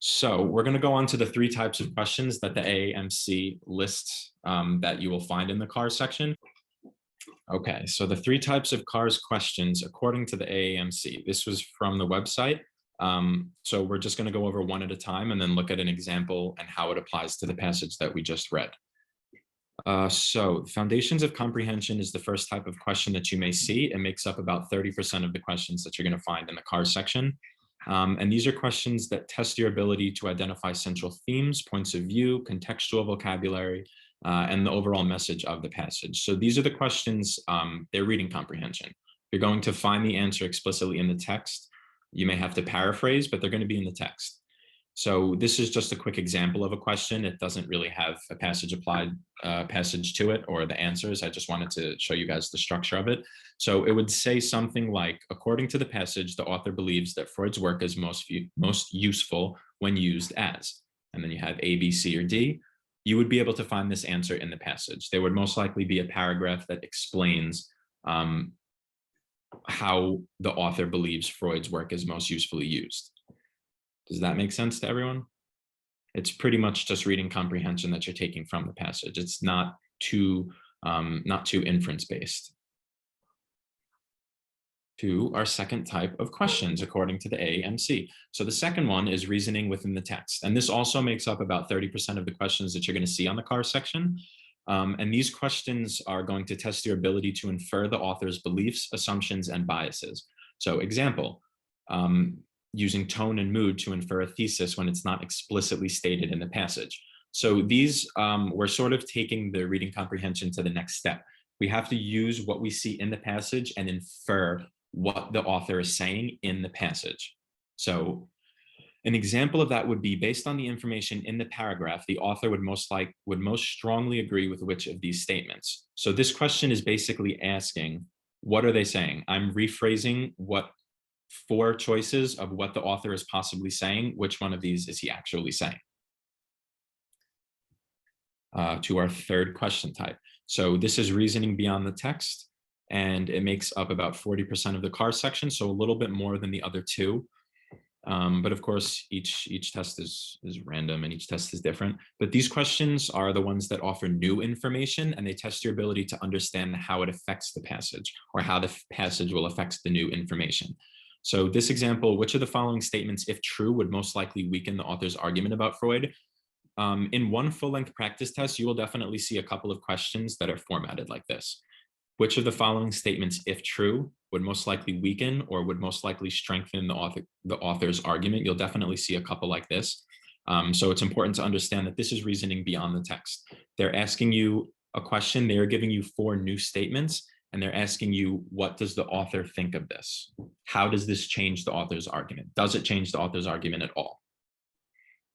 So we're going to go on to the three types of questions that the AAMC lists that you will find in the CARS section. Okay, so the three types of CARS questions according to the AAMC. This was from the website. So we're just going to go over one at a time and then look at an example and how it applies to the passage that we just read. So foundations of comprehension is the first type of question that you may see. It makes up about 30% of the questions that you're going to find in the CARS section. And these are questions that test your ability to identify central themes, points of view, contextual vocabulary, and the overall message of the passage. So these are the questions, they're reading comprehension. You're going to find the answer explicitly in the text. You may have to paraphrase, but they're going to be in the text. So this is just a quick example of a question. It doesn't really have a passage applied passage to it or the answers. I just wanted to show you guys the structure of it. So it would say something like, according to the passage, the author believes that Freud's work is most useful when used as, and then you have A, B, C, or D. You would be able to find this answer in the passage. There would most likely be a paragraph that explains how the author believes Freud's work is most usefully used. Does that make sense to everyone? It's pretty much just reading comprehension that you're taking from the passage. It's not too inference based. To our second type of questions, according to the AAMC. So the second one is reasoning within the text. And this also makes up about 30% of the questions that you're going to see on the CARS section. And these questions are going to test your ability to infer the author's beliefs, assumptions, and biases. So example, using tone and mood to infer a thesis when it's not explicitly stated in the passage. So these, we're sort of taking the reading comprehension to the next step. We have to use what we see in the passage and infer what the author is saying in the passage. So an example of that would be, based on the information in the paragraph, the author would most strongly agree with which of these statements. So this question is basically asking, what are they saying? I'm rephrasing what 4 choices of what the author is possibly saying. Which one of these is he actually saying? To our third question type. So this is reasoning beyond the text, and it makes up about 40% of the CARS section, so a little bit more than the other 2. But of course, each test is random and each test is different. But these questions are the ones that offer new information, and they test your ability to understand how it affects the passage, or how the passage will affect the new information. So this example, which of the following statements, if true, would most likely weaken the author's argument about Freud? In one full-length practice test, you will definitely see a couple of questions that are formatted like this. Which of the following statements, if true, would most likely weaken or would most likely strengthen the author's argument? You'll definitely see a couple like this. So it's important to understand that this is reasoning beyond the text. They're asking you a question. They are giving you 4 new statements, and they're asking you, what does the author think of this? How does this change the author's argument? Does it change the author's argument at all?